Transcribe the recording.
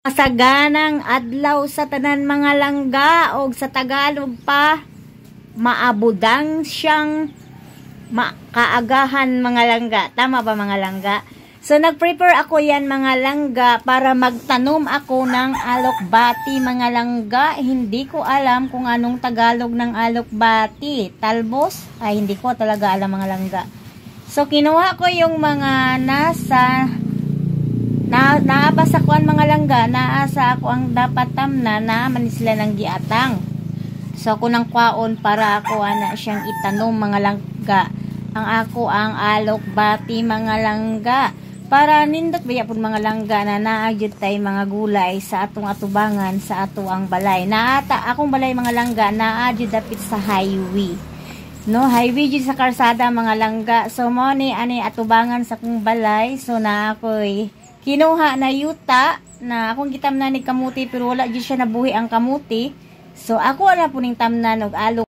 Kasaganang adlaw sa tanan mga langga og sa Tagalog pa maabudang siyang kaagahan mga langga. Tama ba mga langga? So nag-prepare ako yan mga langga para magtanom ako ng alokbati mga langga. Hindi ko alam kung anong Tagalog ng alokbati. Talbos? Ay hindi ko talaga alam mga langga. So kinuha ko yung mga naabasa ko ang mga langga, naasa ako ang dapat tamna na manisla ng giatang. So ako nang kwaon para ako ana siyang itanom mga langga. Ang ako ang alokbati mga langga. Para nindot baya pud mga langga na naagyud tay mga gulay sa atong atubangan sa ato ang balay. Naata akong balay mga langga naagyud dapit sa highway. No, highway jud sa karsada mga langga. So mo ni ani atubangan sa akong balay. So na ako'y kinuha na yuta na akong gitamnan ni kamuti pero wala jud siya nabuhi ang kamuti. So ako ana puning tamnan og alok